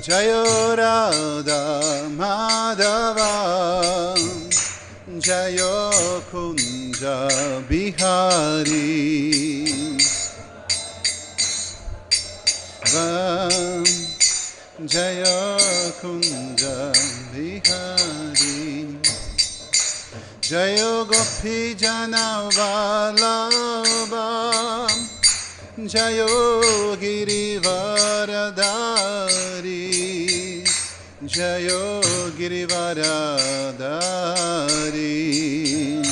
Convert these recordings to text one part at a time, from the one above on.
Jayo Radha Madhava Jayo Kunja Bihari Vam Jayo Kunja Bihari Jayo Gopi Jana Vallabha Jayo Girivaradari Jayo Girivaradari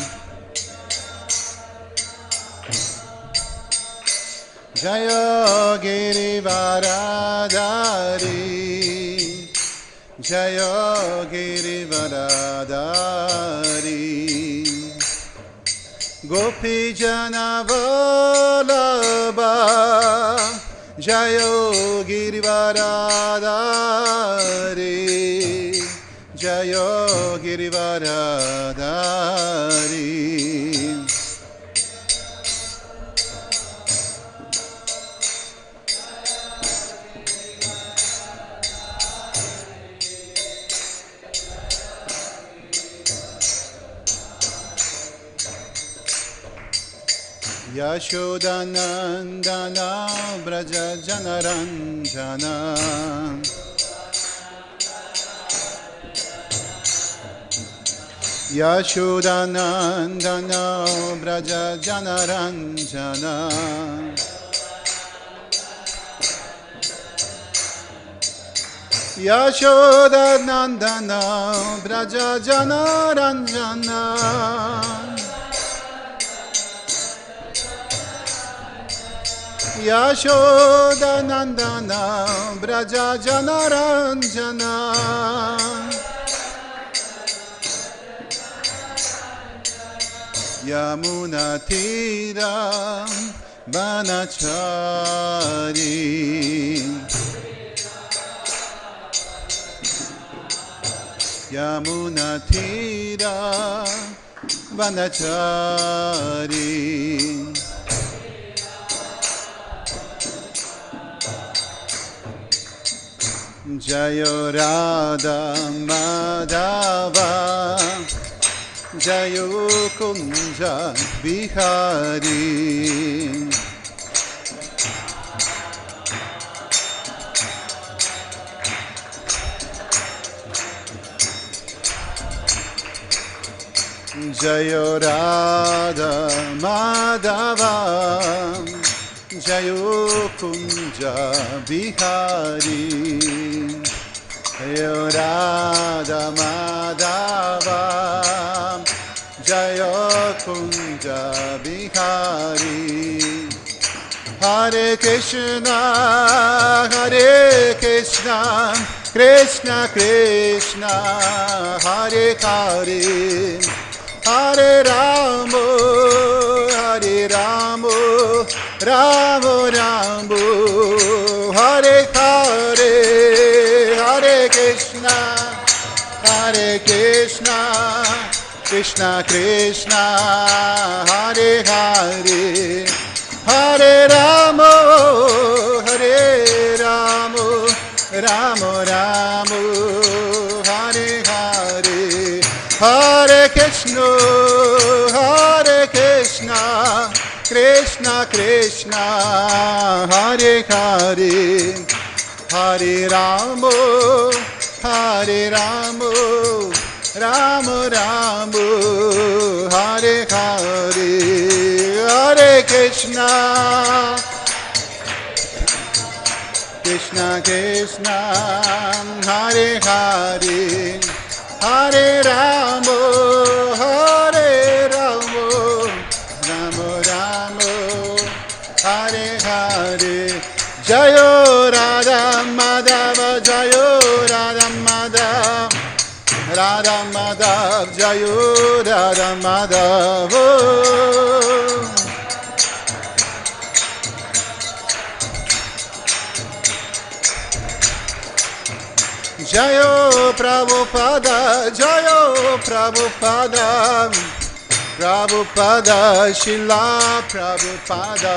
Jayo Girivaradari Jayo Girivaradari Gopi Jana Vallabha Jayo Girivaradari Jayo Girivaradari Yashodanandana Braja Janaranjana Yashodanandana Braja Janaranjana Yashodanandana Braja Janaranjana Yashodanandana Braja Janaranjana Yamuna Tira Vanachari Yamuna Tira Vanachari Jayo Radha Madhava Jayo Kunja Bihari Jayo Radha Madhava Jayo Kunja Bihari Jayo Radha Madhava Jayo Kunja Bihari Hare Krishna Krishna Krishna Hare Hare Hare Ramo Ramo Ramo Hare Hare Hare Krishna Krishna Krishna Hare Hare Hare Ramo Ramo Ramo Hare Hare Hare Krishna Krishna Krishna Hare Hare Hare Ramo Ramo Ramo Hare Hare Hare Krishna Krishna Hare Hare Hare Ramo Ramo Ramo Hare Hare Jayo Radha Madhava Jayo Radha Madhava Jayo Radha Madhava Jayo Prabhupada Srila Prabhupada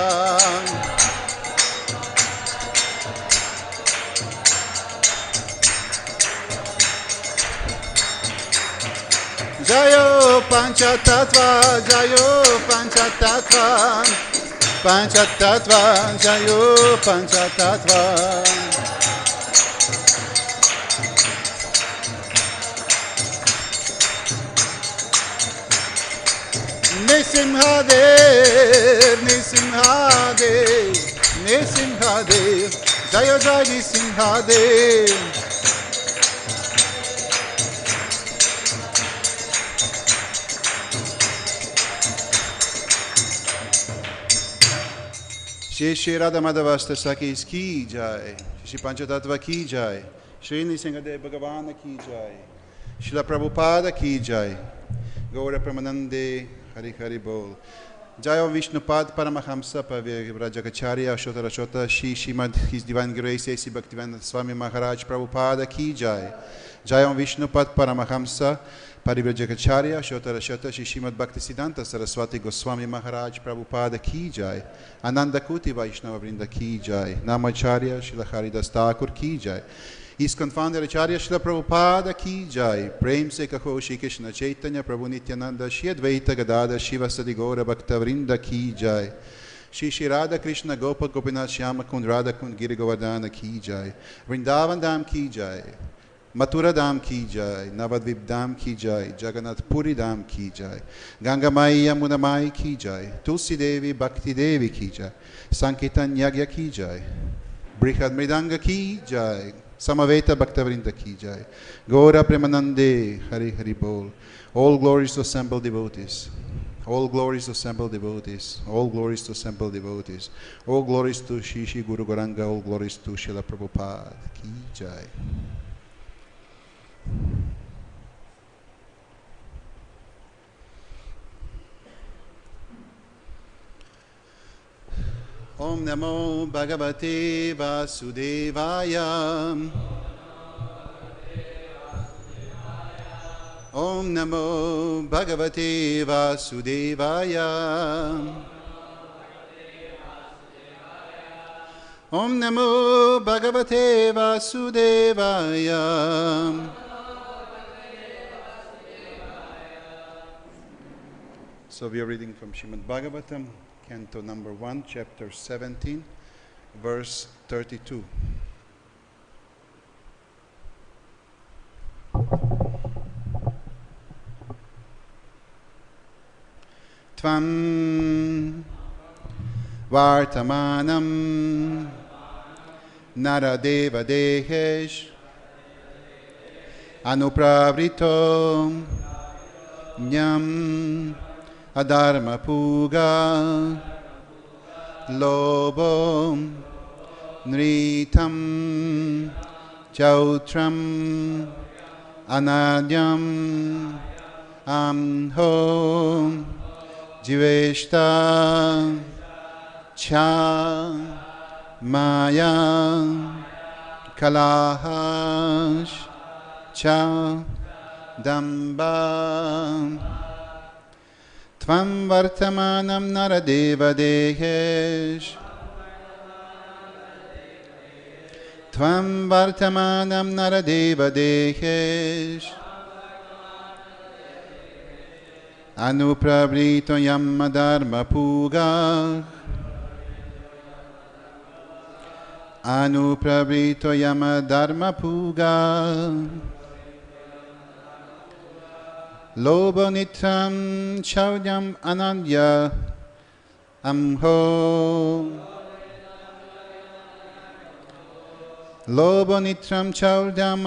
Jayo Panchatattva, Jayo Panchatattva, Panchatattva, Jayo Panchatattva. Nisimhadev, Nisimhadev, Nisimhadev, Jayo Jai Nisimhadev. Shri Radha Madhavasta Sakis ki jai, Shri Panchatattva ki jai, Shri Nisimhadev Bhagavana ki jai, Srila Prabhupada ki jai, Gaura Pramanande Hari Hari Bol. Jayo Vishnupad Paramahamsa Rajakacharya Shotara Shota Shri Srimad His Divine Grace A.C. Bhaktivedanta Swami Maharaj Prabhupada ki jai. Jayo Vishnupad Paramahamsa Parivrajacharya Shotara Shota Shri Srimad Bhaktisiddhanta Saraswati Goswami Maharaj Prabhupada ki jai. Ananda Kuti Vaishnava Vrinda ki jai. Namacharya Srila Haridas Thakur ki jai. ISKCON founder Acharya Srila Prabhupada ki jai. Prem se kaho Shri Krishna Chaitanya Prabhu Nityananda Shri Advaita Gadadhar Shivasadi Gaura Bhakta Vrinda ki jai. Shri Shri Radha Krishna Gopa Gopinath Shyama Kund Radha Kund Giri Govardhana ki jai. Vrindavan Dham ki jai. Mathura Dham ki jai. Navadvip Dham ki jai. Jagannath Puri Dham ki jai. Ganga Mai Yamuna Mai ki jai. Tulsi Devi Bhakti Devi ki jai. Sankirtan Yagya ki jai. Brihad Mridanga ki jai. Samaveta Bhaktavrinda ki jai. Gaura Premanande Hari Hari Bol. All glories to assembled devotees. All glories to assembled devotees. All glories to assembled devotees. All glories to Shri Shri Guru Gauranga. All glories to Srila Prabhupada ki jai. Om Namo Bhagavate Vasudevaya. Om Namo Bhagavate Vasudevaya. Om Namo Bhagavate Vasudevaya. So we are reading from Srimad Bhagavatam, Canto number 1, chapter 17, verse 32. Tvām vartamānaṁ nara-deva-deheṣv anupravṛtto ñam adharma-pūgaḥ lobho nṛtaṁ cauryam anāryam aṁho jyeṣṭhā māyā kalahaś dambhaḥ tvām vartamānaṁ nara-deva-deheṣv tvām vartamānaṁ nara-deva-deheṣv anupravṛtto adharma-pūgaḥ anupravṛtto adharma-pūgaḥ lobho nṛtaṁ cauryam anāryam aṁho lobho nṛtaṁ cauryam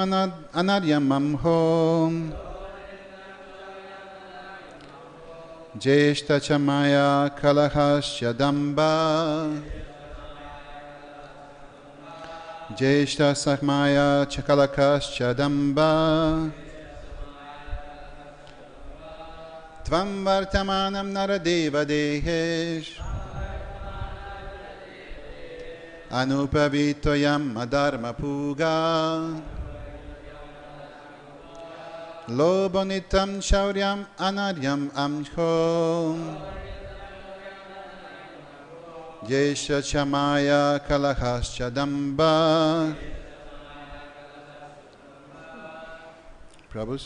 anāryam aṁho jyeṣṭhā māyā kalahaś dambhaḥ jyeṣṭhā māyā kalahaś dambhaḥ tvām vartamānaṁ nara-deva-deheṣv anupravṛtto adharma-pūgaḥ lobho nṛtaṁ cauryam anāryam aṁho jyeṣṭhā māyā kalahaś dambhaḥ. Prabhus.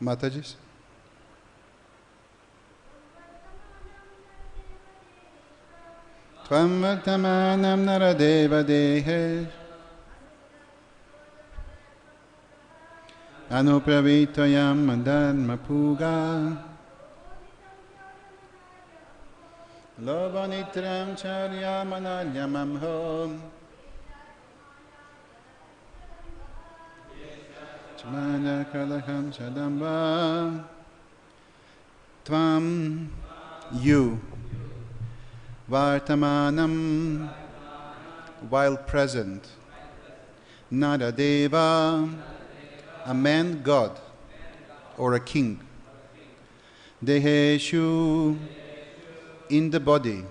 Matajis. Tvām vartamānaṁ nara-deva-deheṣv anupravṛtto adharma-pūgaḥ lobho nṛtaṁ cauryam anāryam aṁho kalahaś dambhaḥ tvām, you, vartamānam, while present, nara-deva, a man god or a king, deheṣu, in the body,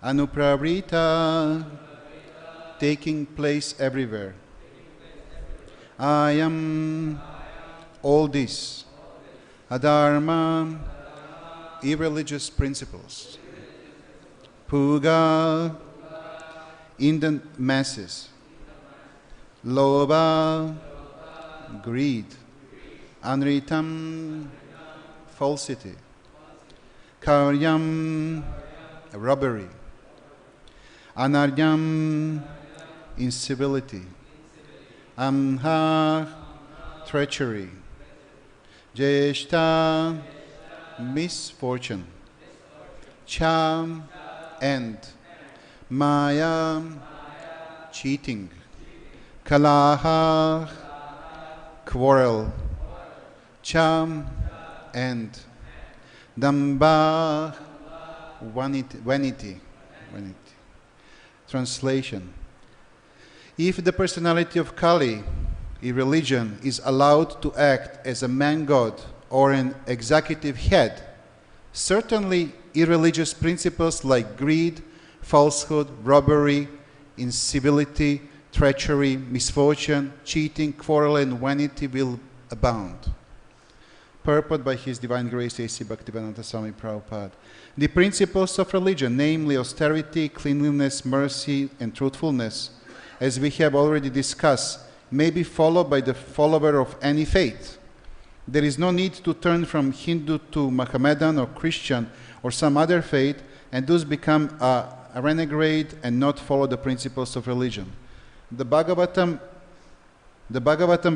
anupravṛtto, taking place everywhere, ayam, all this, adharma, irreligious principles, pūgaḥ, in the masses, lobha, greed, anṛtam, falsity, cauryam, robbery, anāryam, incivility, aṁho, treachery, jyeṣṭhā, misfortune, and māyā, cheating, kalahaś, quarrel, and dambhaḥ, vanity. Translation: if the personality of Kali, a religion, is allowed to act as a man-god or an executive head, certainly irreligious principles like greed, falsehood, robbery, incivility, treachery, misfortune, cheating, quarrel, and vanity will abound. Purport by His Divine Grace A.C. Bhaktivedanta Swami Prabhupada. The principles of religion, namely austerity, cleanliness, mercy, and truthfulness, as we have already discussed, may be followed by the follower of any faith. There is no need to turn from Hindu to Mohammedan or Christian or some other faith and thus become a renegade and not follow the principles of religion. The Bhagavatam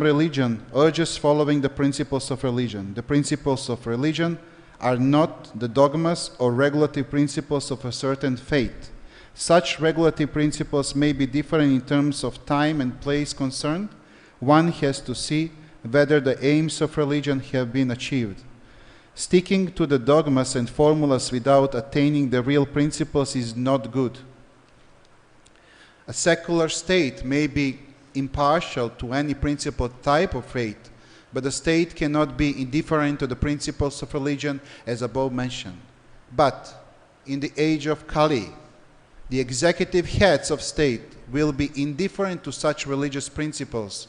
religion urges following the principles of religion. The principles of religion are not the dogmas or regulative principles of a certain faith. Such regulative principles may be different in terms of time and place concerned. One has to see whether the aims of religion have been achieved. Sticking to the dogmas and formulas without attaining the real principles is not good. A secular state may be impartial to any principal type of faith, but the state cannot be indifferent to the principles of religion as above mentioned. But in the age of Kali, the executive heads of state will be indifferent to such religious principles,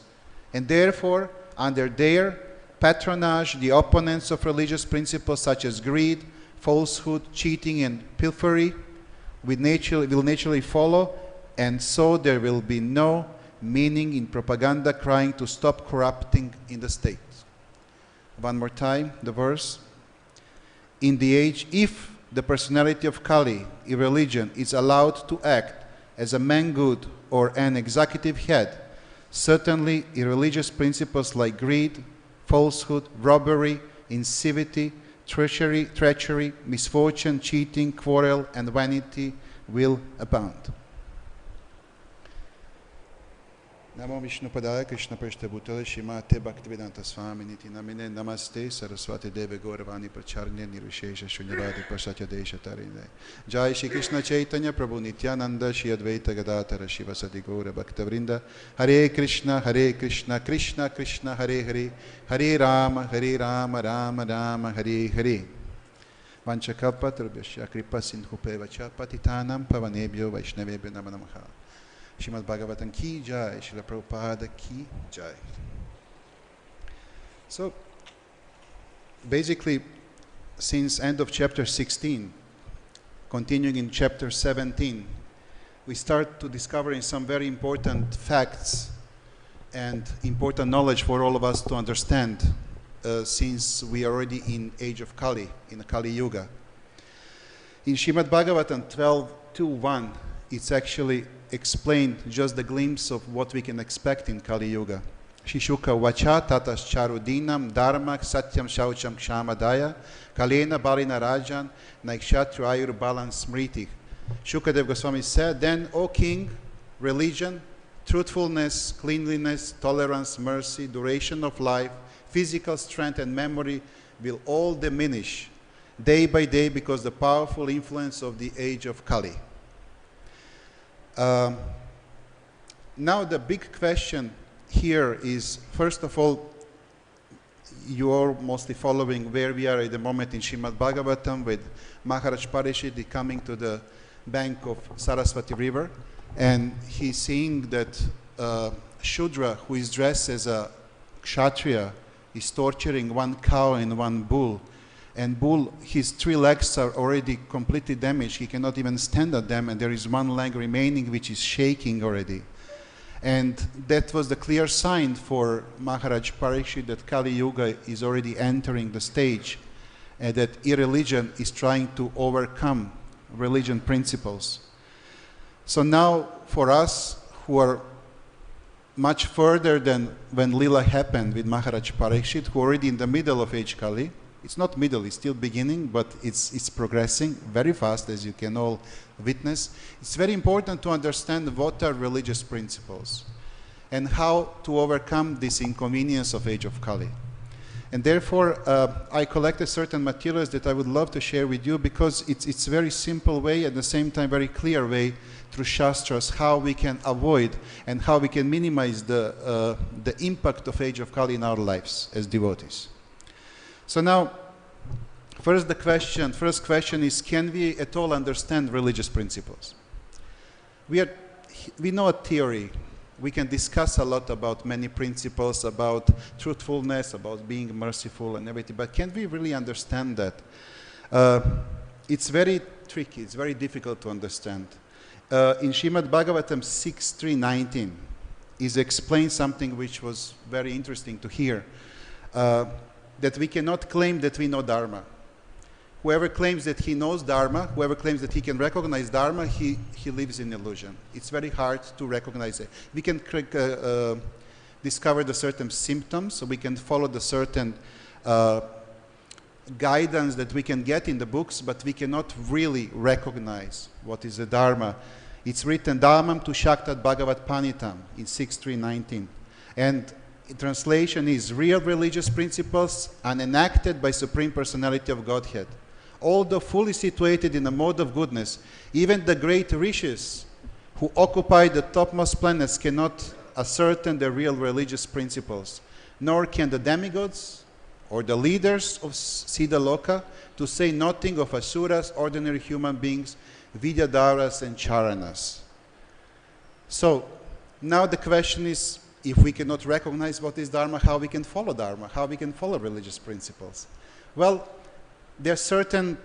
and therefore, under their patronage, the opponents of religious principles such as greed, falsehood, cheating, and pilfery will naturally follow, and so there will be no meaning in propaganda crying to stop corrupting in the state. One more time, the verse. In the age, if the personality of Kali, a religion, is allowed to act as a man-god or an executive head, certainly irreligious principles like greed, falsehood, robbery, incivility, treachery, misfortune, cheating, quarrel, and vanity will abound. Namo Vishnu Padaya Krishna Prishta Bhutale Shrimate Bhaktivedanta Swami Niti Namine Namaste Saraswati Deve Gauravani Pracharnya Nirvishesha Shunyavadi Prasatya Desha Tarine Jai Shri Krishna Chaitanya Prabhu Nityananda Shri Advaita Gadatara Shiva Sadi Gaura Bhaktavrinda Hare Krishna Krishna Krishna Hare Hare Hare Rama Rama Rama Hare Hare Vanchakalpatarubhyasya Kripa Sindhupevacha Patitanam Pavanebhyo Vaishnavebhyo Namo Namaha. Srimad Bhagavatam ki jai, Srila Prabhupada ki jai. So, basically, since end of chapter 16, continuing in chapter 17, we start to discovering some very important facts and important knowledge for all of us to understand since we are already in age of Kali, in the Kali Yuga. In Srimad Bhagavatam 12.2.1, it's actually explained just the glimpse of what we can expect in Kali Yuga. Shishuka vacha tatas charudinam dharma satyam shaucham kshamadaya kalena balina rajan naikshatru ayur balan smriti. Shukadev Goswami said, then, O king, religion, truthfulness, cleanliness, tolerance, mercy, duration of life, physical strength and memory will all diminish day by day because the powerful influence of the age of Kali. Now the big question here is, first of all, you are mostly following where we are at the moment in Srimad Bhagavatam with Maharaj Parishit coming to the bank of Saraswati River, and he's seeing that Shudra, who is dressed as a Kshatriya, is torturing one cow and one bull. And bull, his 3 legs are already completely damaged. He cannot even stand on them, and there is 1 leg remaining which is shaking already. And that was the clear sign for Maharaj Parikshit that Kali Yuga is already entering the stage, and that irreligion is trying to overcome religion principles. So now for us who are much further than when Lila happened with Maharaj Parikshit, who are already in the middle of age Kali, it's not middle, it's still beginning, but it's progressing very fast, as you can all witness. It's very important to understand what are religious principles and how to overcome this inconvenience of age of Kali. And therefore, I collected certain materials that I would love to share with you, because it's a very simple way, at the same time very clear way through Shastras, how we can avoid and how we can minimize the impact of age of Kali in our lives as devotees. So now, first question is, can we at all understand religious principles? We know a theory. We can discuss a lot about many principles, about truthfulness, about being merciful and everything, but can we really understand that? It's very tricky, it's very difficult to understand. In Srimad Bhagavatam 6.3.19 is explained something which was very interesting to hear. That we cannot claim that we know Dharma. Whoever claims that he knows Dharma, whoever claims that he can recognize Dharma, he lives in illusion. It's very hard to recognize it. We can discover the certain symptoms, so we can follow the certain guidance that we can get in the books, but we cannot really recognize what is the Dharma. It's written, Dhammam tu shaktat bhagavat panitam in 6.3.19. And translation is real religious principles enacted by Supreme Personality of Godhead. Although fully situated in a mode of goodness, even the great rishis who occupy the topmost planets cannot ascertain the real religious principles, nor can the demigods or the leaders of Siddhaloka, to say nothing of asuras, ordinary human beings, vidyadharas and charanas. So now the question is, if we cannot recognize what is Dharma, how we can follow Dharma, how we can follow religious principles? Well, there are certain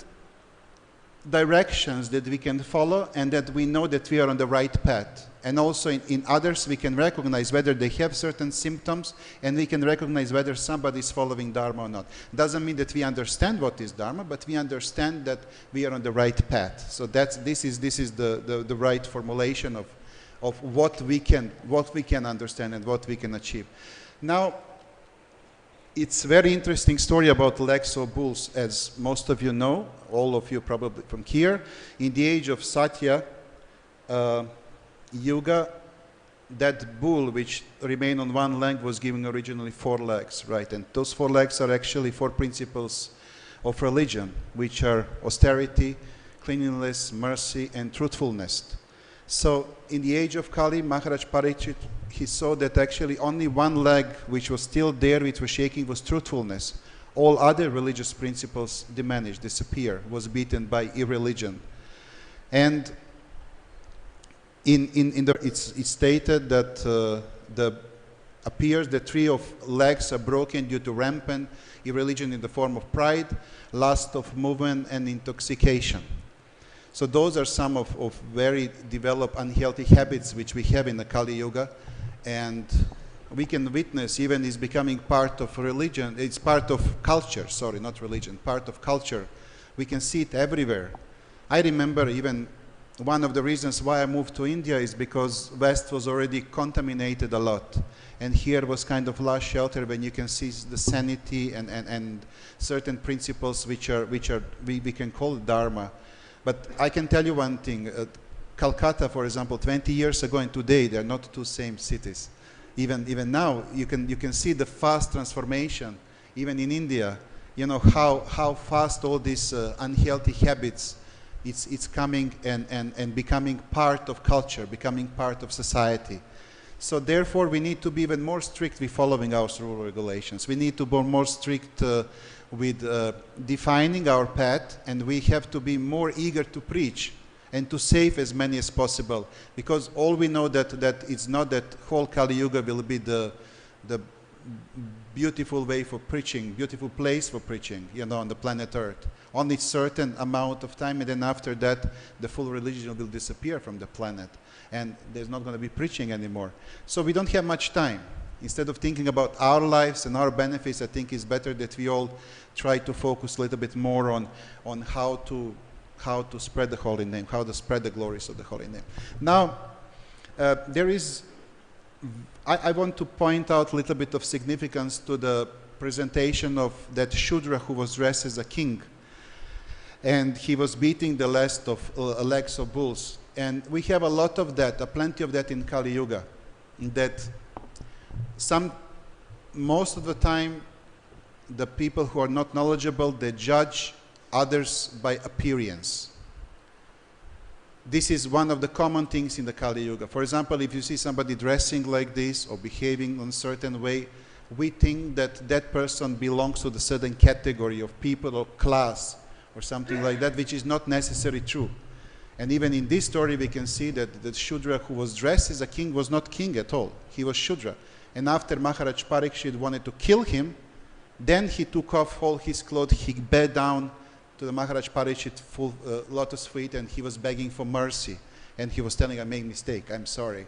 directions that we can follow, and that we know that we are on the right path. And also in others we can recognize whether they have certain symptoms, and we can recognize whether somebody is following Dharma or not. Doesn't mean that we understand what is Dharma, but we understand that we are on the right path. So this is the right formulation of what we can understand and what we can achieve. Now, it's a very interesting story about legs of bulls, as most of you know, all of you probably from here. In the age of Satya Yuga, that bull which remained on 1 leg was given originally 4 legs, right? And those 4 legs are actually 4 principles of religion, which are austerity, cleanliness, mercy, and truthfulness. So in the age of Kali, Maharaj Parikshit, he saw that actually only 1 leg which was still there, which was shaking, was truthfulness. All other religious principles diminished, disappeared, was beaten by irreligion. And it's stated that appears the 3 of legs are broken due to rampant irreligion in the form of pride, lust of movement, and intoxication. So those are some of very developed unhealthy habits which we have in the Kali Yuga. And we can witness even is becoming part of religion. It's part of culture, sorry, not religion, part of culture. We can see it everywhere. I remember even one of the reasons why I moved to India is because West was already contaminated a lot. And here was kind of last shelter when you can see the sanity and certain principles which we can call dharma. But I can tell you one thing. Calcutta, for example, 20 years ago and today, they're not two same cities. Even now, you can see the fast transformation. Even in India, you know how fast all these unhealthy habits it's coming and becoming part of culture, becoming part of society. So therefore, we need to be even more strict with following our rule regulations. We need to be more strict with defining our path, and we have to be more eager to preach and to save as many as possible. Because all we know that it's not that whole Kali Yuga will be the beautiful way for preaching, beautiful place for preaching, you know, on the planet Earth. Only certain amount of time, and then after that, the full religion will disappear from the planet. And there's not going to be preaching anymore. So we don't have much time. Instead of thinking about our lives and our benefits, I think it's better that we all try to focus a little bit more on how to spread the holy name, how to spread the glories of the holy name. Now, I want to point out a little bit of significance to the presentation of that Shudra who was dressed as a king. And he was beating the legs of bulls. And we have a lot of that, plenty of that in Kali Yuga. That most of the time, the people who are not knowledgeable, they judge others by appearance. This is one of the common things in the Kali Yuga. For example, if you see somebody dressing like this or behaving in a certain way, we think that that person belongs to the certain category of people or class or something like that, which is not necessarily true. And even in this story, we can see that the Shudra who was dressed as a king was not king at all. He was Shudra. And after Maharaj Parikshit wanted to kill him, then he took off all his clothes, he bowed down to the Maharaj Parikshit full lotus feet, and he was begging for mercy. And he was telling, I made a mistake, I'm sorry.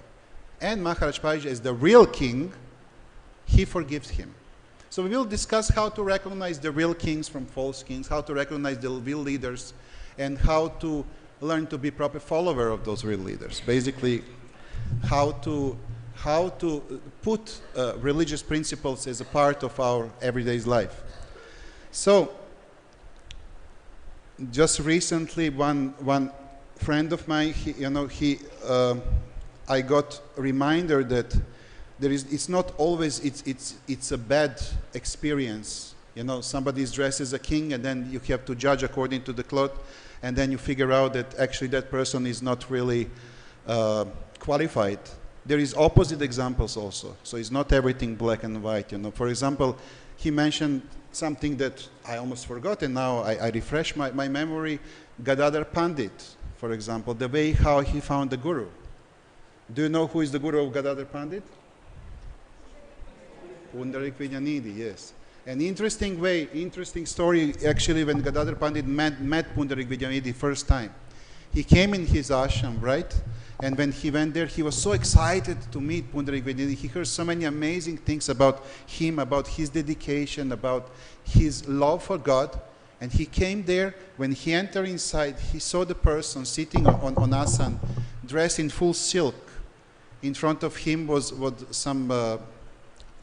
And Maharaj Parikshit, as the real king, he forgives him. So we will discuss how to recognize the real kings from false kings, how to recognize the real leaders, and how to learn to be proper follower of those real leaders. Basically, how to put religious principles as a part of our everyday life. So, just recently, one friend of mine, I got a reminder that it's not always it's a bad experience. You know, somebody is dressed as a king, and then you have to judge according to the cloth, and then you figure out that actually that person is not really qualified. There is opposite examples also. So it's not everything black and white. You know, for example, he mentioned something that I almost forgot, and now I refresh my memory. Gadadhar Pandit, for example, the way how he found the guru. Do you know who is the guru of Gadadhar Pandit? Pundarik Vidyanidhi, yes. An interesting story actually when Gadadhar Pandit met Pundarik Vidyanidhi first time. He came in his ashram, right? And when he went there, he was so excited to meet Pundarik Vidyanidhi. He heard so many amazing things about him, about his dedication, about his love for God. And he came there. When he entered inside, he saw the person sitting on asana, dressed in full silk. In front of him was some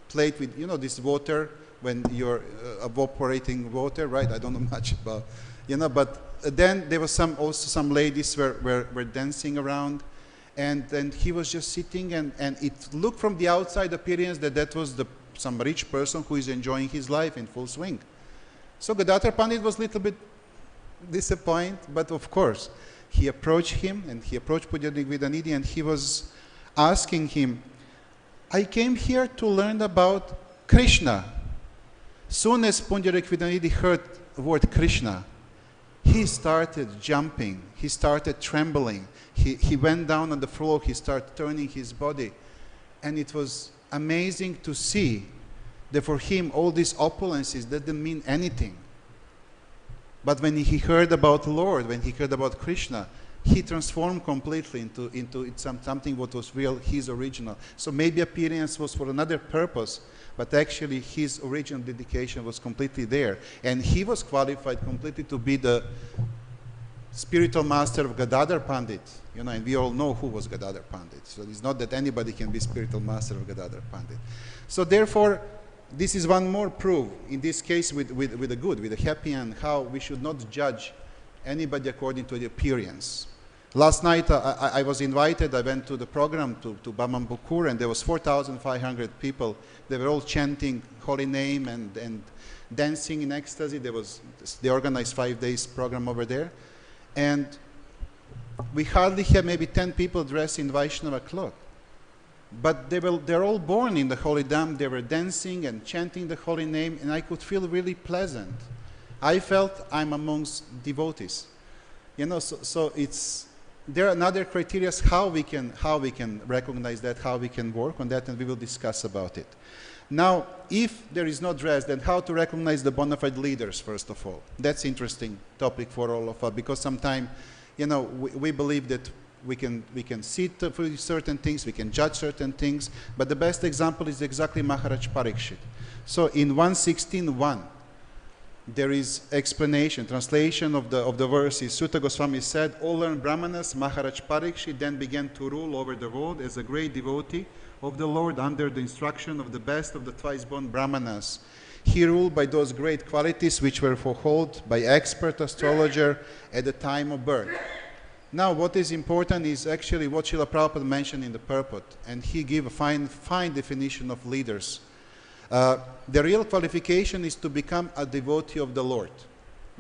plate with, you know, this water, when you're evaporating water, right? I don't know much about, you know, but then there was also some ladies were dancing around, and then he was just sitting, and it looked from the outside appearance that was some rich person who is enjoying his life in full swing. So Gadadhar Pandit was a little bit disappointed, but of course, he approached him, and he approached Pundarik Vidyanidhi, and he was asking him, I came here to learn about Krishna. Soon as Pundarik Vidyanidhi heard the word Krishna, he started jumping, he started trembling, he went down on the floor, he started turning his body. And it was amazing to see that for him all these opulences didn't mean anything. But when he heard about the Lord, when he heard about Krishna, he transformed completely into something what was real, his original. So maybe appearance was for another purpose, but actually his original dedication was completely there. And he was qualified completely to be the spiritual master of Gadadhar Pandit. You know, and we all know who was Gadadhar Pandit. So it's not that anybody can be spiritual master of Gadadhar Pandit. So therefore, this is one more proof, in this case with the good, with the happy end, how we should not judge anybody according to the appearance. Last night I was invited, I went to the program to Bamambukur, and there was 4,500 people. They were all chanting holy name and dancing in ecstasy. They organized 5 days program over there. And we hardly had maybe 10 people dressed in Vaishnava cloth. But they're all born in the holy dham. They were dancing and chanting the holy name, and I could feel really pleasant. I felt I'm amongst devotees. You know, so there are another criteria how we can recognize that, how we can work on that, and we will discuss about it. Now, if there is no dress, then how to recognize the bona fide leaders, first of all. That's interesting topic for all of us, because sometimes, you know, we believe that we can see through certain things, we can judge certain things, but the best example is exactly Maharaj Parikshit. So in 116.1, there is explanation, translation of the verses. Sutta Goswami said, all learned Brahmanas, Maharaj Parikshit then began to rule over the world as a great devotee of the Lord under the instruction of the best of the twice-born Brahmanas. He ruled by those great qualities which were foretold by expert astrologer at the time of birth. Now, what is important is actually what Srila Prabhupada mentioned in the purport, and he gave a fine definition of leaders. The real qualification is to become a devotee of the Lord.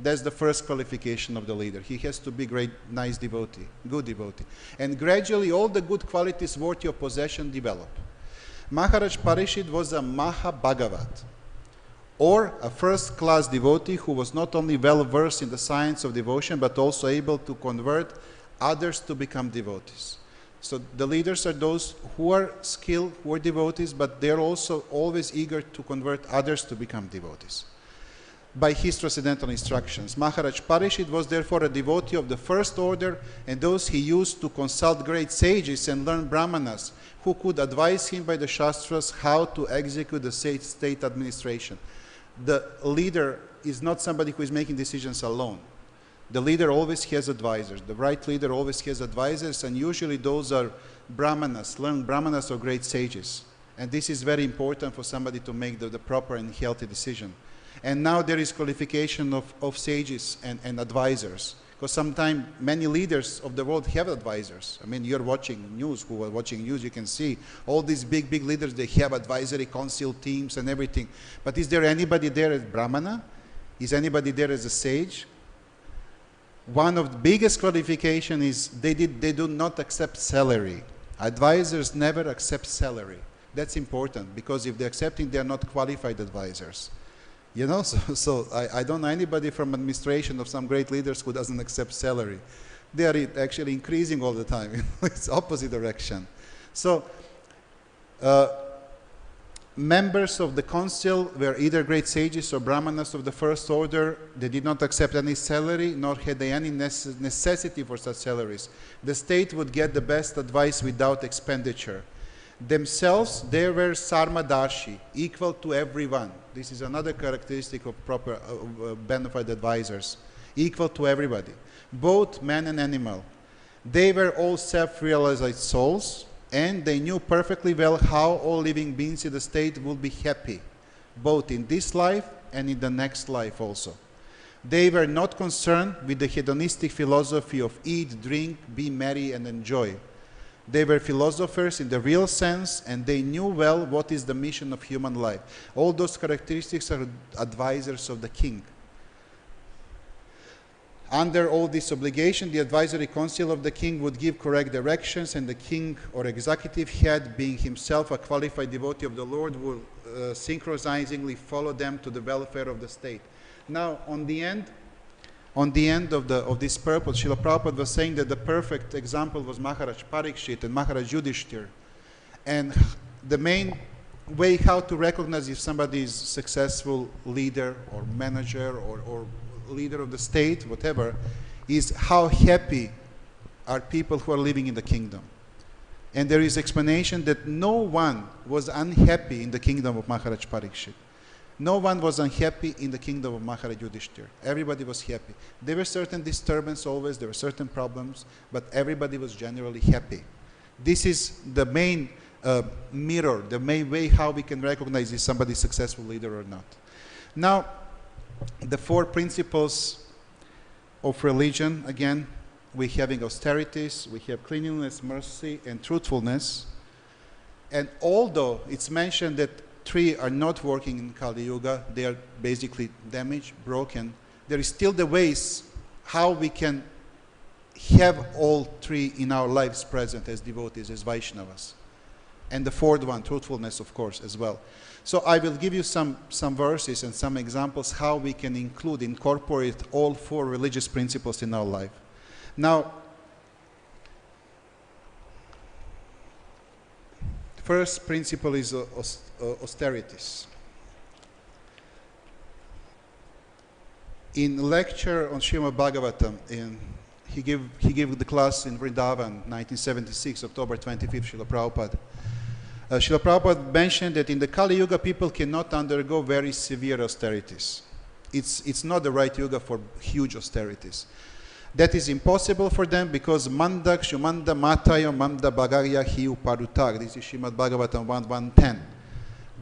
That's the first qualification of the leader. He has to be great, nice devotee, good devotee. And gradually all the good qualities worthy of possession develop. Maharaj Parikshit was a Maha-Bhagavat, or a first-class devotee who was not only well-versed in the science of devotion, but also able to convert others to become devotees. So the leaders are those who are skilled, who are devotees, but they're also always eager to convert others to become devotees by his transcendental instructions. Maharaj Parikshit was therefore a devotee of the first order, and those he used to consult great sages and learned brahmanas who could advise him by the shastras how to execute the state administration. The leader is not somebody who is making decisions alone. The leader always has advisors. The right leader always has advisors, and usually those are brahmanas, learned brahmanas or great sages. And this is very important for somebody to make the proper and healthy decision. And now there is qualification of sages and advisors, because sometimes many leaders of the world have advisors. I mean, you're watching news, who are watching news, you can see all these big leaders, they have advisory council teams and everything. But is there anybody there as brahmana? Is anybody there as a sage? One of the biggest qualifications is they do not accept salary. Advisors never accept salary. That's important, because if they're accepting, they're not qualified advisors. You know, so I don't know anybody from administration of some great leaders who doesn't accept salary. They are actually increasing all the time. It's opposite direction. So members of the council were either great sages or brahmanas of the first order. They did not accept any salary, nor had they any necessity for such salaries. The state would get the best advice without expenditure. Themselves, they were sarmadarshi, equal to everyone. This is another characteristic of proper benefit advisors, equal to everybody, both man and animal. They were all self-realized souls, and they knew perfectly well how all living beings in the state will be happy, both in this life and in the next life also. They were not concerned with the hedonistic philosophy of eat, drink, be merry, and enjoy. They were philosophers in the real sense, and they knew well what is the mission of human life. All those characteristics are advisors of the king. Under all this obligation, the advisory council of the king would give correct directions, and the king or executive head, being himself a qualified devotee of the Lord, would synchronizingly follow them to the welfare of the state. Now, on the end of this purpose, Srila Prabhupada was saying that the perfect example was Maharaj Parikshit and Maharaj Yudhishthira. And the main way how to recognize if somebody is successful leader or manager or leader of the state, whatever, is how happy are people who are living in the kingdom. And there is explanation that no one was unhappy in the kingdom of Maharaj Parikshit. No one was unhappy in the kingdom of Maharaj Yudhishthira. Everybody was happy. There were certain disturbances always, there were certain problems, but everybody was generally happy. This is the main mirror, the main way how we can recognize if somebody is a successful leader or not. Now, the 4 principles of religion, again, we're having austerities, we have cleanliness, mercy, and truthfulness. And although it's mentioned that 3 are not working in Kali Yuga, they are basically damaged, broken, there is still the ways how we can have all 3 in our lives present as devotees, as Vaishnavas. And the 4th one, truthfulness, of course, as well. So I will give you some verses and some examples how we can incorporate all 4 religious principles in our life. Now, first principle is austerities. In lecture on Srimad Bhagavatam, he gave the class in Vrindavan, 1976, October 25th, Srila Prabhupada. Srila Prabhupada mentioned that in the Kali Yuga, people cannot undergo very severe austerities. It's not the right yuga for huge austerities. That is impossible for them because mandak shumanda matayo manda bagarya hiu parutar. This is Srimad Bhagavatam 1.1.10.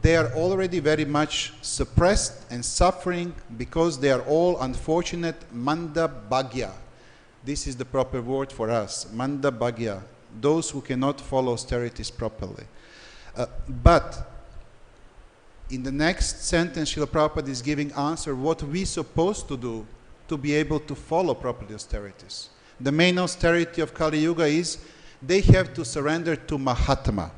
They are already very much suppressed and suffering because they are all unfortunate manda bhagya. This is the proper word for us, manda bhagya, those who cannot follow austerities properly. But in the next sentence, Srila Prabhupada is giving answer what we supposed to do to be able to follow properly austerities. The main austerity of Kali Yuga is they have to surrender to Mahatma.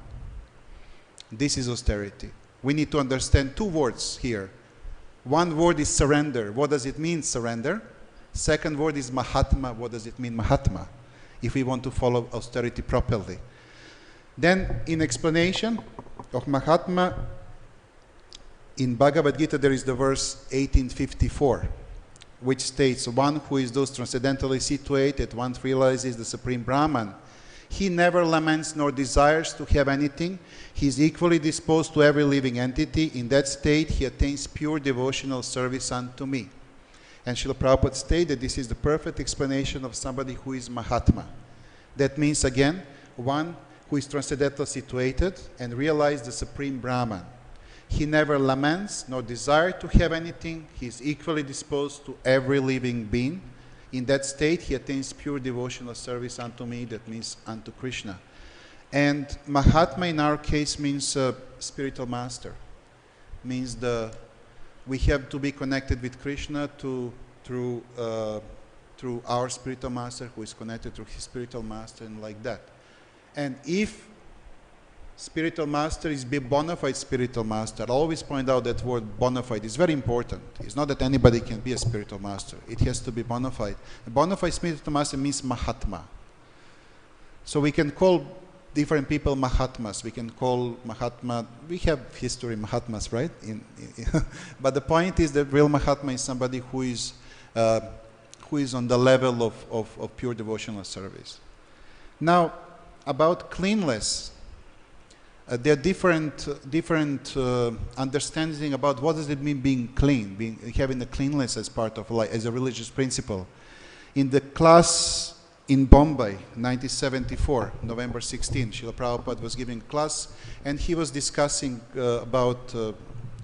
This is austerity. We need to understand 2 words here. One word is surrender. What does it mean, surrender? Second word is Mahatma. What does it mean, Mahatma? If we want to follow austerity properly. Then, in explanation of Mahatma, in Bhagavad-Gita there is the verse 1854, which states, one who is thus transcendentally situated, one who realizes the Supreme Brahman, he never laments nor desires to have anything. He is equally disposed to every living entity. In that state, he attains pure devotional service unto me. And Srila Prabhupada stated this is the perfect explanation of somebody who is Mahatma. That means, again, one who is transcendentally situated and realizes the Supreme Brahman. He never laments nor desires to have anything. He is equally disposed to every living being. In that state, he attains pure devotional service unto me, that means unto Krishna. And Mahatma in our case means spiritual master. Means we have to be connected with Krishna through our spiritual master, who is connected to his spiritual master, and like that. And if spiritual master is a bona fide spiritual master, I always point out that word bona fide is very important. It's not that anybody can be a spiritual master. It has to be bona fide. A bona fide spiritual master means Mahatma. So we can call different people Mahatmas. We can call Mahatma, we have history Mahatmas, right? But the point is that real Mahatma is somebody who is on the level of pure devotional service. Now, about cleanliness, there are different understanding about what does it mean being clean, having the cleanliness as part of life, as a religious principle. In the class in Bombay, 1974, November 16, Srila Prabhupada was giving a class, and he was discussing about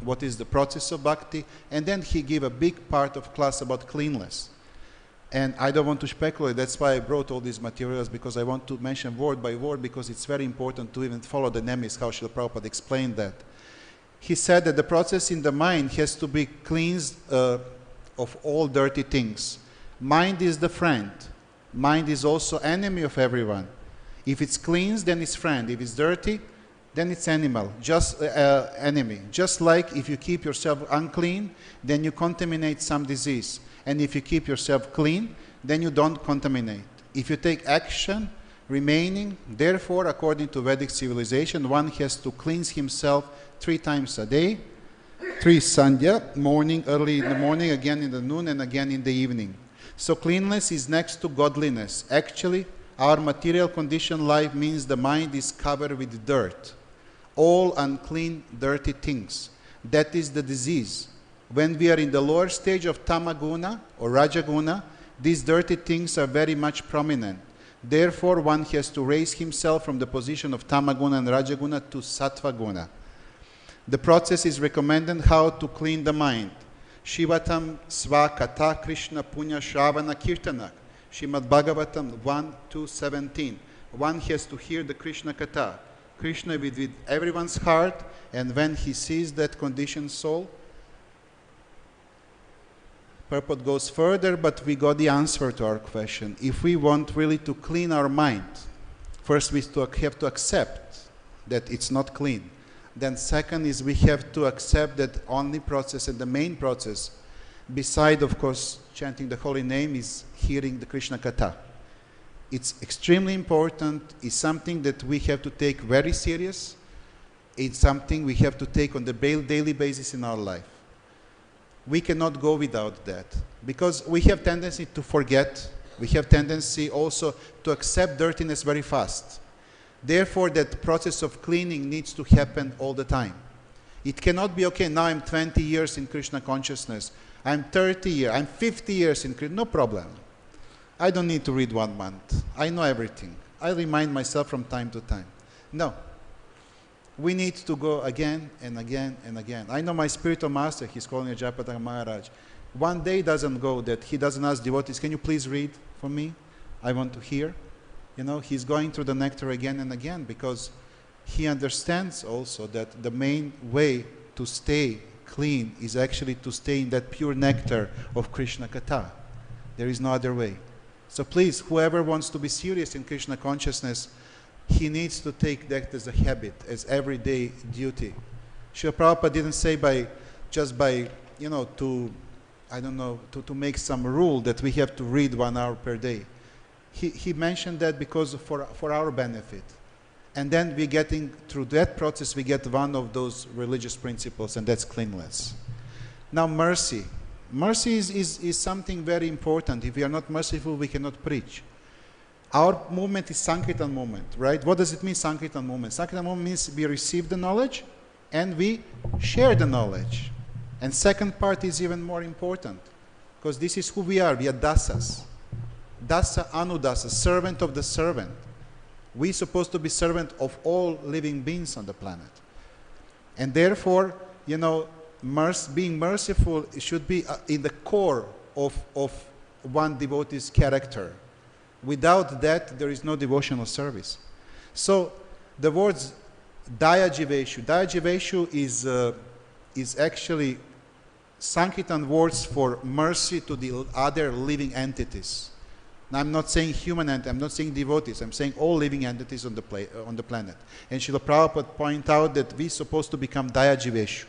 what is the process of bhakti, and then he gave a big part of class about cleanliness. And I don't want to speculate, that's why I brought all these materials, because I want to mention word by word, because it's very important to even follow the names, how Srila Prabhupada explained that. He said that the process in the mind has to be cleansed of all dirty things. Mind is the friend. Mind is also enemy of everyone. If it's cleansed, then it's friend. If it's dirty, then it's enemy. Just like if you keep yourself unclean, then you contaminate some disease. And if you keep yourself clean, then you don't contaminate. If you take action remaining, therefore, according to Vedic civilization, one has to cleanse himself 3 times a day, 3 sandhya, morning, early in the morning, again in the noon, and again in the evening. So cleanliness is next to godliness. Actually, our material conditioned life means the mind is covered with dirt, all unclean, dirty things. That is the disease. When we are in the lower stage of tamaguna or rajaguna, these dirty things are very much prominent. Therefore, one has to raise himself from the position of tamaguna and rajaguna to sattvaguna. The process is recommended how to clean the mind. Shivatam sva kata Krishna punya shravana kirtana. Srimad Bhagavatam 1:2:17. One has to hear the Krishna kata. Krishna with everyone's heart, and when he sees that conditioned soul, purport goes further, but we got the answer to our question. If we want really to clean our mind, first we have to accept that it's not clean. Then second is we have to accept that only process and the main process, beside of course chanting the holy name, is hearing the Krishna Katha. It's extremely important. It's something that we have to take very serious. It's something we have to take on the daily basis in our life. We cannot go without that because we have tendency to forget. We have tendency also to accept dirtiness very fast. Therefore, that process of cleaning needs to happen all the time. It cannot be, okay, now I'm 20 years in Krishna consciousness. I'm 30 years, I'm 50 years in Krishna. No problem. I don't need to read 1 month. I know everything. I remind myself from time to time. No. We need to go again and again and again. I know my spiritual master, he's calling a Japataka Maharaj. One day doesn't go that he doesn't ask devotees, can you please read for me? I want to hear. You know, he's going through the nectar again and again because he understands also that the main way to stay clean is actually to stay in that pure nectar of Krishna Katha. There is no other way. So please, whoever wants to be serious in Krishna consciousness, he needs to take that as a habit, as everyday duty. Srila Prabhupada didn't say to make some rule that we have to read 1 hour per day. He mentioned that because for our benefit. And then we getting, through that process, we get one of those religious principles, and that's cleanliness. Now mercy. Mercy is something very important. If we are not merciful, we cannot preach. Our movement is Sankirtan movement, right? What does it mean, Sankirtan movement? Sankirtan movement means we receive the knowledge and we share the knowledge. And second part is even more important because this is who we are. We are dasas. Dasa anudasa, servant of the servant. We're supposed to be servant of all living beings on the planet. And therefore, you know, being merciful should be in the core of one devotee's character. Without that, there is no devotional service. So the words daya-jyeṣṭhā. Daya-jyeṣṭhā is actually Sankirtan words for mercy to the other living entities. Now, I'm not saying human entities, I'm not saying devotees, I'm saying all living entities on the planet. And Srila Prabhupada point out that we're supposed to become daya-jyeṣṭhā.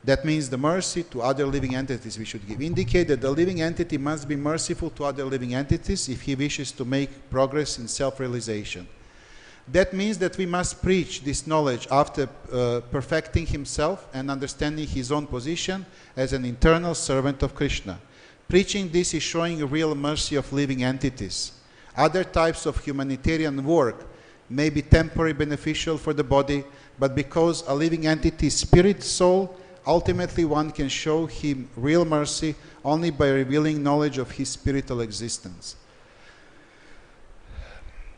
That means the mercy to other living entities we should give. Indicate that the living entity must be merciful to other living entities if he wishes to make progress in self-realization. That means that we must preach this knowledge after perfecting himself and understanding his own position as an internal servant of Krishna. Preaching this is showing a real mercy of living entities. Other types of humanitarian work may be temporarily beneficial for the body, but because a living entity is spirit, soul, ultimately one can show him real mercy only by revealing knowledge of his spiritual existence.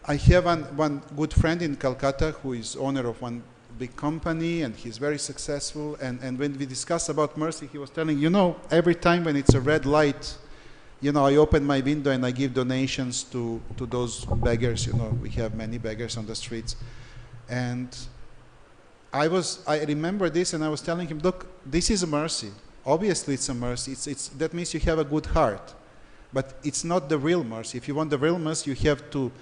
I have one good friend in Calcutta who is owner of one big company and he's very successful, and when we discuss about mercy, he was telling, you know, every time when it's a red light, you know, I open my window and I give donations to those beggars. You know, we have many beggars on the streets. And I remember this and I was telling him, look, this is a mercy. Obviously it's a mercy. That means you have a good heart. But it's not the real mercy. If you want the real mercy, you have to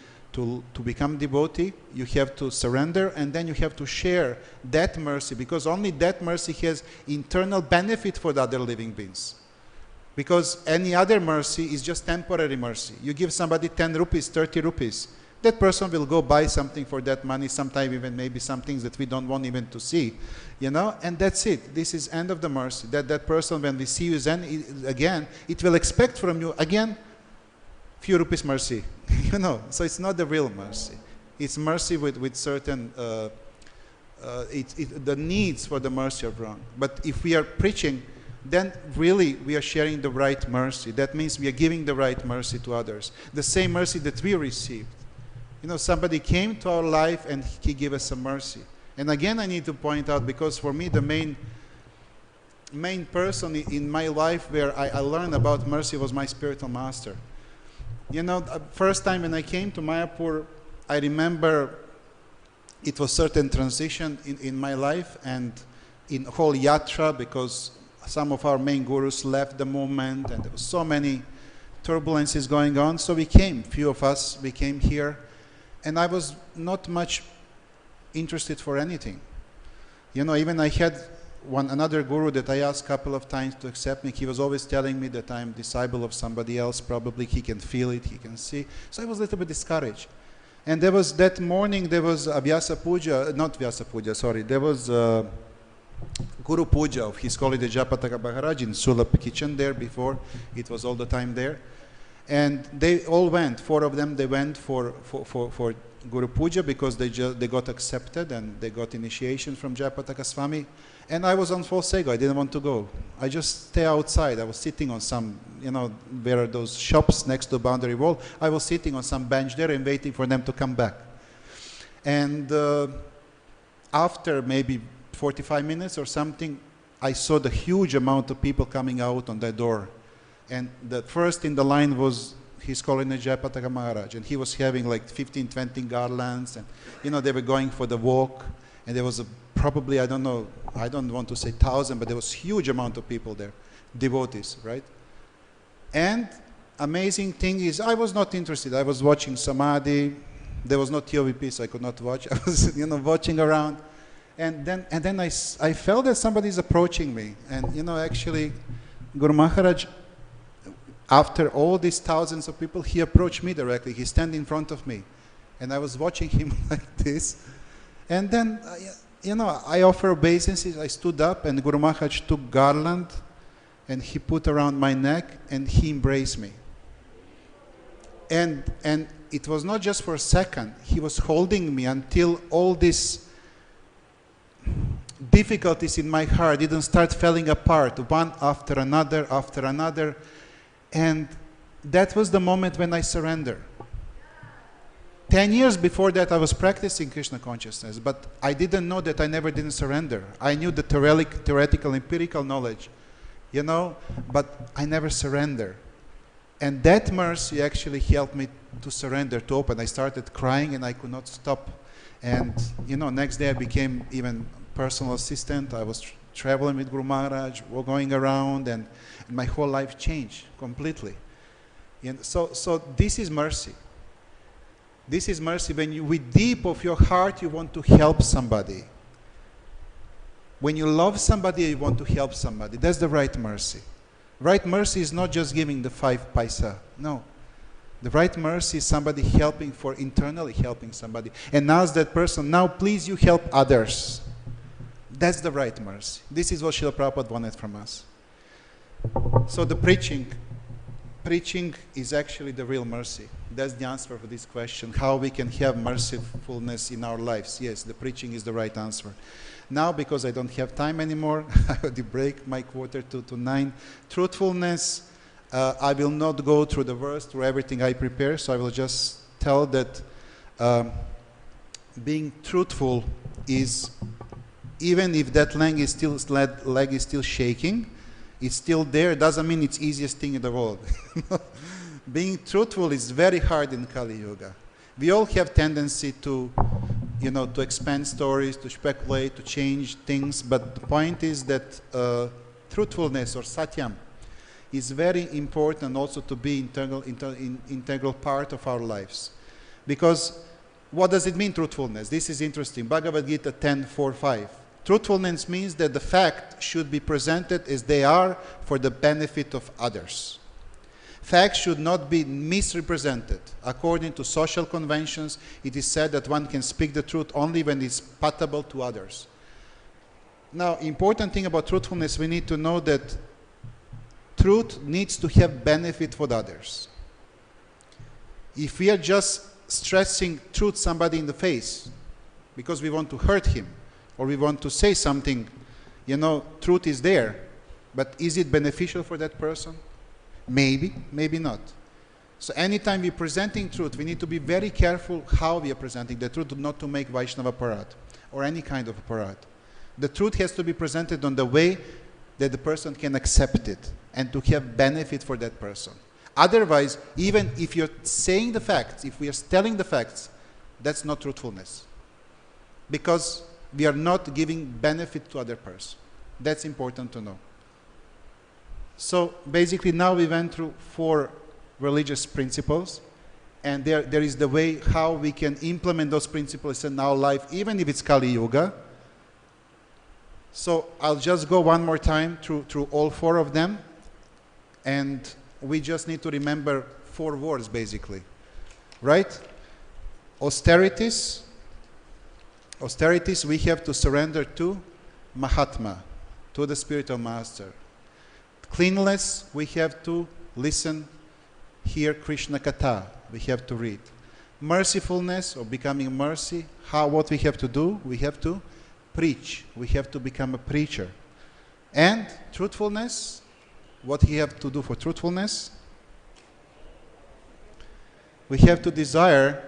become devotee, you have to surrender, and then you have to share that mercy, because only that mercy has internal benefit for the other living beings. Because any other mercy is just temporary mercy. You give somebody 10 rupees, 30 rupees, that person will go buy something for that money, sometimes even maybe some things that we don't want even to see, you know, and that's it. This is end of the mercy. That person, when we see you then again, it will expect from you again few rupees mercy, you know. So it's not the real mercy. It's mercy with certain, the needs for the mercy are wrong. But if we are preaching, then really we are sharing the right mercy. That means we are giving the right mercy to others. The same mercy that we received. You know, somebody came to our life and he gave us some mercy. And again, I need to point out, because for me, the main person in my life where I learned about mercy was my spiritual master. You know, first time when I came to Mayapur, I remember it was certain transition in my life and in whole yatra, because some of our main gurus left the movement and there was so many turbulences going on. So we came, few of us, we came here, and I was not much interested for anything. You know, even I had another guru that I asked a couple of times to accept me. He was always telling me that I'm disciple of somebody else. Probably he can feel it, he can see. So I was a little bit discouraged. And there was that morning, there was a Vyasa Puja, not Vyasa Puja, sorry, there was Guru Puja of His Holiness Jayapataka Maharaj in Sulap kitchen there before. It was all the time there. And they all went, 4 of them, they went for Guru Puja because they got accepted and they got initiation from Jayapataka Swami. And I was on false ego, I didn't want to go. I just stay outside. I was sitting on some, you know, where are those shops next to the boundary wall. I was sitting on some bench there and waiting for them to come back. And after maybe 45 minutes or something, I saw the huge amount of people coming out on that door. And the first in the line was His Holiness Jayapataka Maharaj. And he was having like 15, 20 garlands. And, you know, they were going for the walk. And there was probably, I don't know, I don't want to say 1,000, but there was huge amount of people there, devotees, right? And amazing thing is, I was not interested. I was watching Samadhi. There was no TOVP, so I could not watch. I was, you know, watching around. And then I felt that somebody is approaching me. And, you know, actually, Guru Maharaj, after all these thousands of people, he approached me directly. He stand in front of me. And I was watching him like this. And then, you know, I offer obeisances. I stood up, and Guru Maharaj took garland, and he put around my neck, and he embraced me. And it was not just for a second. He was holding me until all these difficulties in my heart didn't start falling apart, one after another. And that was the moment when I surrendered. 10 years before that, I was practicing Krishna consciousness, but I didn't know that I never didn't surrender. I knew the theoretical, empirical knowledge, you know, but I never surrendered. And that mercy actually helped me to surrender, to open. I started crying and I could not stop. And, you know, next day I became even personal assistant. I was traveling with Guru Maharaj, going around, and my whole life changed completely. And so this is mercy. This is mercy when you, with deep of your heart, you want to help somebody. When you love somebody, you want to help somebody. That's the right mercy. Right mercy is not just giving the 5 paisa. No. The right mercy is somebody helping, for internally helping somebody. And ask that person, now please you help others. That's the right mercy. This is what Srila Prabhupada wanted from us. So the preaching is actually the real mercy. That's the answer for this question, how we can have mercifulness in our lives. Yes, the preaching is the right answer. Now, because I don't have time anymore, I already break my 8:45 to 9. Truthfulness, I will not go through the verse, through everything I prepare, so I will just tell that being truthful is, even if that leg is still shaking, it's still there. It doesn't mean it's easiest thing in the world. Being truthful is very hard in Kali Yuga. We all have tendency to, you know, to expand stories, to speculate, to change things. But the point is that truthfulness, or satyam, is very important also to be integral part of our lives. Because what does it mean, truthfulness? This is interesting. Bhagavad-Gita 10:4-5. Truthfulness means that the fact should be presented as they are for the benefit of others. Facts should not be misrepresented. According to social conventions, it is said that one can speak the truth only when it's palatable to others. Now, important thing about truthfulness, we need to know that truth needs to have benefit for others. If we are just stressing truth somebody in the face because we want to hurt him or we want to say something, truth is there, but is it beneficial for that person? Maybe, maybe not. So anytime we're presenting truth, we need to be very careful how we are presenting the truth, not to make Vaishnava aparat or any kind of aparat. The truth has to be presented on the way that the person can accept it and to have benefit for that person. Otherwise, even if you're saying the facts, if we are telling the facts, that's not truthfulness. Because we are not giving benefit to other person. That's important to know. So basically now we went through 4 religious principles, and there is the way how we can implement those principles in our life, even if it's Kali Yuga. So I'll just go one more time through all 4 of them, and we just need to remember 4 words basically, right? Austerities, we have to surrender to Mahatma, to the spiritual master. Cleanliness, we have to listen, hear Krishna Katha, we have to read. Mercifulness, or becoming mercy, what we have to do? We have to preach. We have to become a preacher. And truthfulness, what we have to do for truthfulness? We have to desire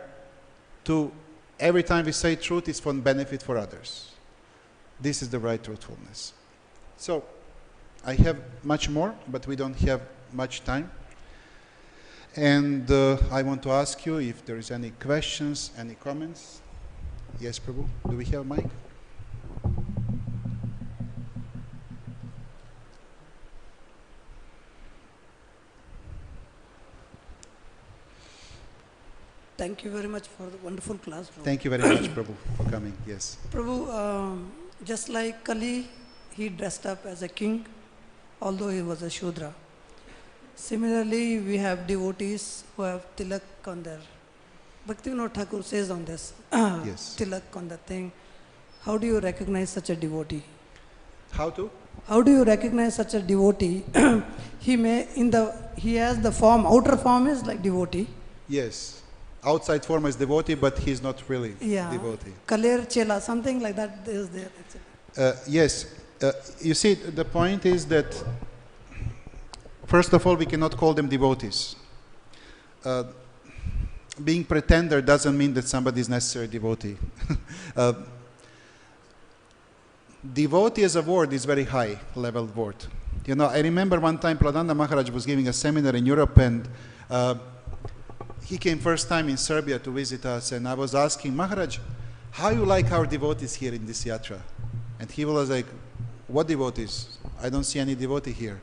to, every time we say truth, it's for benefit for others. This is the right truthfulness. So, I have much more, but we don't have much time. And I want to ask you if there is any questions, any comments. Yes, Prabhu, do we have a mic? Thank you very much for the wonderful class, Prabhu. Thank you very much, Prabhu, for coming. Yes. Prabhu, just like Kali, he dressed up as a king, although he was a Shudra. Similarly, we have devotees who have tilak on their. Bhaktivinoda Thakur says on this, yes. Tilak on the thing. How do you recognize such a devotee? How to? How do you recognize such a devotee? He has the form, outer form is like devotee. Yes. Outside form is devotee, but he's not really devotee. Kaler Chela, something like that is there. Yes. You see, the point is that, first of all, we cannot call them devotees. Being pretender doesn't mean that somebody is necessarily devotee. Devotee as a word is very high level word. I remember one time Pradanda Maharaj was giving a seminar in Europe, and he came first time in Serbia to visit us, and I was asking, Maharaj, how you like our devotees here in this yatra? And he was like, what devotees? I don't see any devotee here.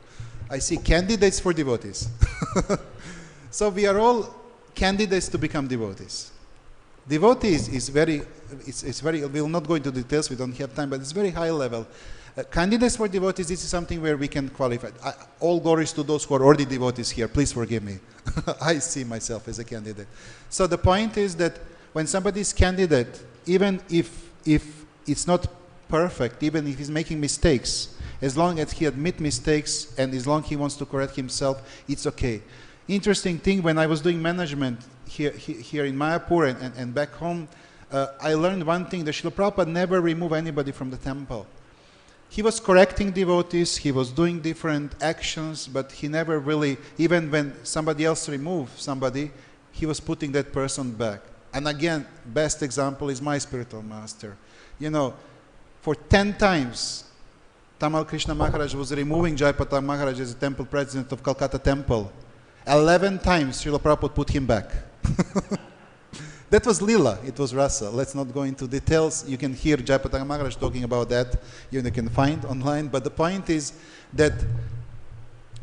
I see candidates for devotees. So we are all candidates to become devotees. Devotees is very, we'll not go into details, we don't have time, but it's very high level. Candidates for devotees, this is something where we can qualify. All glories to those who are already devotees here, please forgive me. I see myself as a candidate. So the point is that when somebody is candidate, even if it's not perfect, even if he's making mistakes, as long as he admits mistakes and as long as he wants to correct himself, it's okay. Interesting thing, when I was doing management here in Mayapur and back home, I learned one thing, that Srila Prabhupada never removed anybody from the temple. He was correcting devotees, he was doing different actions, but he never really, even when somebody else removed somebody, he was putting that person back. And again, best example is my spiritual master. For 10 times, Tamal Krishna Maharaj was removing Jayapataka Maharaj as the temple president of Calcutta temple. 11 times Srila Prabhupada put him back. That was Lila, it was Rasa. Let's not go into details. You can hear Jayapataka Maharaj talking about that. You can find online. But the point is that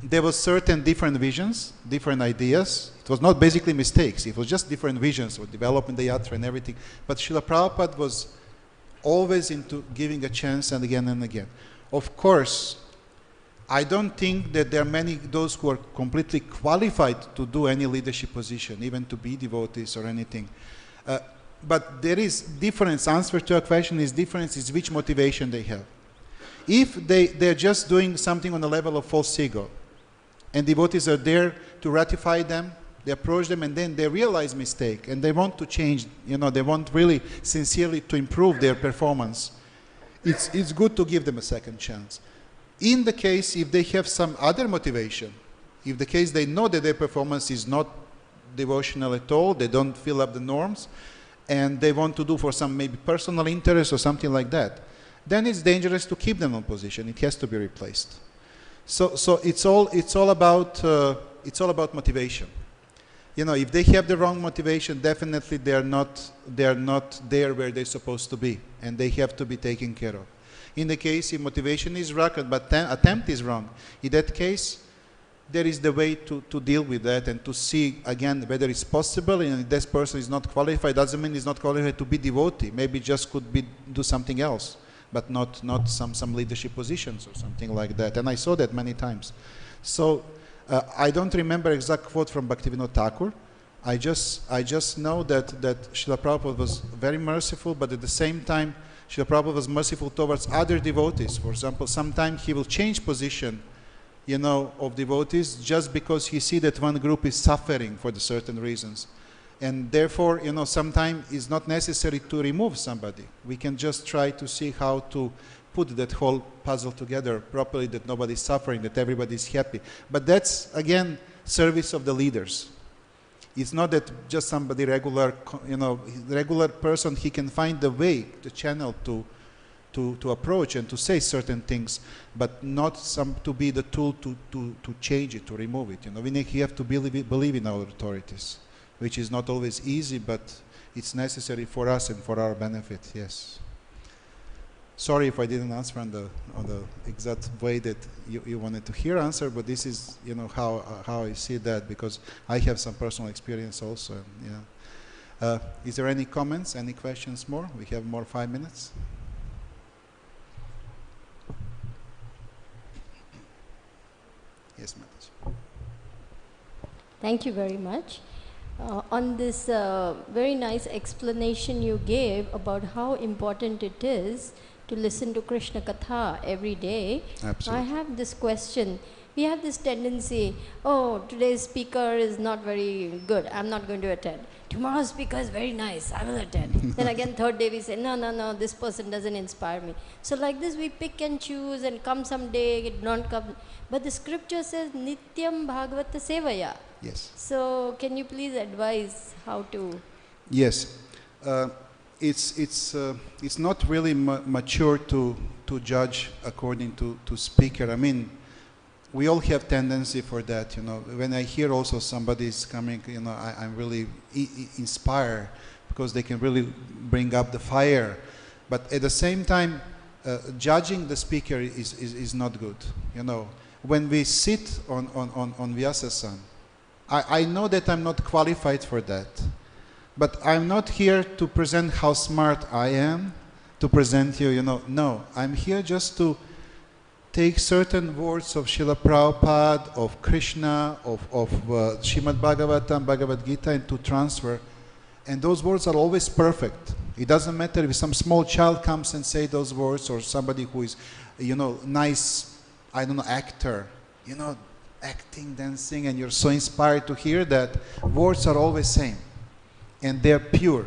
there was certain different visions, different ideas. It was not basically mistakes. It was just different visions of developing the yatra and everything. But Srila Prabhupada was always into giving a chance and again and again. Of course, I don't think that there are many those who are completely qualified to do any leadership position, even to be devotees or anything. But there is difference. Answer to a question is difference is which motivation they have. If they're just doing something on the level of false ego, and devotees are there to ratify them, They approach them and then they realize mistake and they want to change, they want really sincerely to improve their performance. It's good to give them a second chance. In the case, if they have some other motivation, if the case they know that their performance is not devotional at all, they don't fill up the norms, and they want to do for some maybe personal interest or something like that, then it's dangerous to keep them on position. It has to be replaced. So it's all about motivation. If they have the wrong motivation, definitely they are not there where they're supposed to be, and they have to be taken care of. In the case if motivation is right but attempt is wrong, in that case, there is the way to deal with that and to see again whether it's possible. And if this person is not qualified, doesn't mean he's not qualified to be devotee. Maybe just could do something else, but not some leadership positions or something like that. And I saw that many times. So I don't remember exact quote from Bhaktivinoda Thakur. I just know that Srila Prabhupada was very merciful, but at the same time, Srila Prabhupada was merciful towards other devotees. For example, sometimes he will change position, of devotees just because he see that one group is suffering for the certain reasons. And therefore, sometimes it's not necessary to remove somebody. We can just try to see how to put that whole puzzle together properly, that nobody's suffering, that everybody's happy. But that's, again, service of the leaders. It's not that just somebody regular person, he can find the way, the channel to approach and to say certain things, but not to be the tool to change it, to remove it. We have to believe in our authorities, which is not always easy, but it's necessary for us and for our benefit. Yes. Sorry if I didn't answer on the exact way that you wanted to hear answer, but this is how I see that, because I have some personal experience also. Yeah. Is there any comments? Any questions more? We have more 5 minutes. Yes, Mataji. Thank you very much. On this very nice explanation you gave about how important it is to listen to Krishna Katha every day. Absolutely. I have this question. We have this tendency, today's speaker is not very good, I'm not going to attend. Tomorrow's speaker is very nice, I will attend. Then again, third day we say, no, this person doesn't inspire me. So like this we pick and choose and come someday, don't come. But the scripture says, Nityam Bhagavata Sevaya. Yes. So can you please advise how to? Yes. It's not really mature to judge according to speaker. I mean, we all have tendency for that. When I hear also somebody is coming, I'm really inspired because they can really bring up the fire. But at the same time, judging the speaker is not good. When we sit on Vyasasan, I know that I'm not qualified for that. But I'm not here to present how smart I am, to present you, No, I'm here just to take certain words of Srila Prabhupada, of Krishna, of Srimad Bhagavatam, Bhagavad-Gita, and to transfer. And those words are always perfect. It doesn't matter if some small child comes and say those words, or somebody who is, nice, actor, acting, dancing, and you're so inspired to hear that. Words are always same. And they're pure.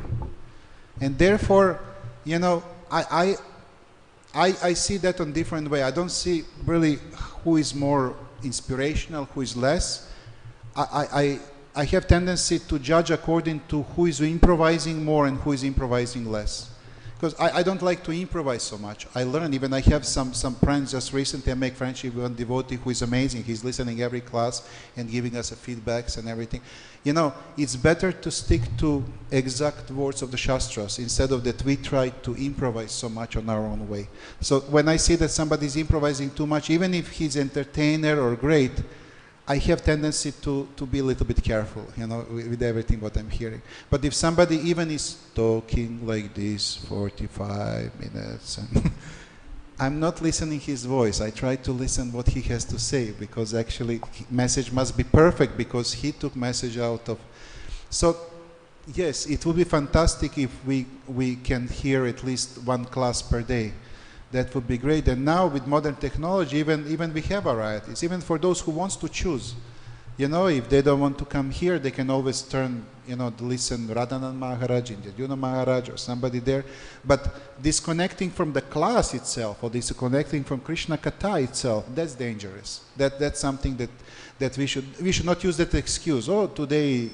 And therefore, I see that on different way. I don't see really who is more inspirational, who is less. I have tendency to judge according to who is improvising more and who is improvising less. Because I don't like to improvise so much. I learn, even I have some friends just recently, I make friendship with one devotee who is amazing. He's listening every class and giving us feedbacks and everything. It's better to stick to exact words of the Shastras instead of that we try to improvise so much on our own way. So when I see that somebody is improvising too much, even if he's entertainer or great, I have tendency to be a little bit careful, with everything what I'm hearing. But if somebody even is talking like this 45 minutes, and I'm not listening his voice. I try to listen what he has to say, because actually message must be perfect, because he took message out of. So yes, it would be fantastic if we can hear at least one class per day. That would be great. And now with modern technology, even we have varieties. Even for those who wants to choose, if they don't want to come here, they can always turn, to listen Radhanan Maharaj, Indradyumna Maharaj, or somebody there. But disconnecting from the class itself, or disconnecting from Krishna Katha itself, that's dangerous. That's something that we should not use that excuse. Oh, today,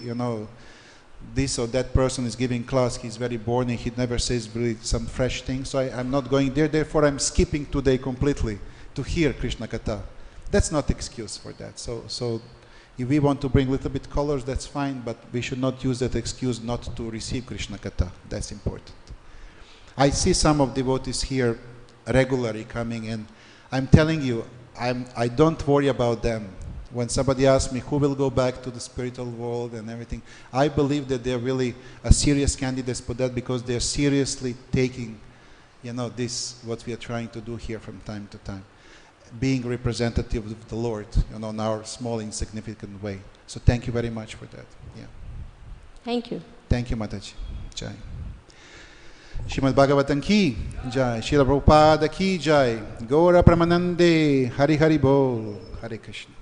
this or that person is giving class, he's very boring, he never says really some fresh things, so I'm not going there, therefore I'm skipping today completely to hear Krishna Katha. That's not excuse for that. So if we want to bring a little bit colors, that's fine, but we should not use that excuse not to receive Krishna Katha. That's important. I see some of devotees here regularly coming, and I'm telling you, I don't worry about them. When somebody asks me who will go back to the spiritual world and everything, I believe that they're really a serious candidates for that, because they're seriously taking, this, what we are trying to do here from time to time. Being representative of the Lord, in our small, insignificant way. So thank you very much for that. Yeah. Thank you. Thank you, Mataji. Jai. Srimad Bhagavatam ki jai. Srila Prabhupada ki jai. Gaura Pramanande. Hari Hari Bol. Hare Krishna.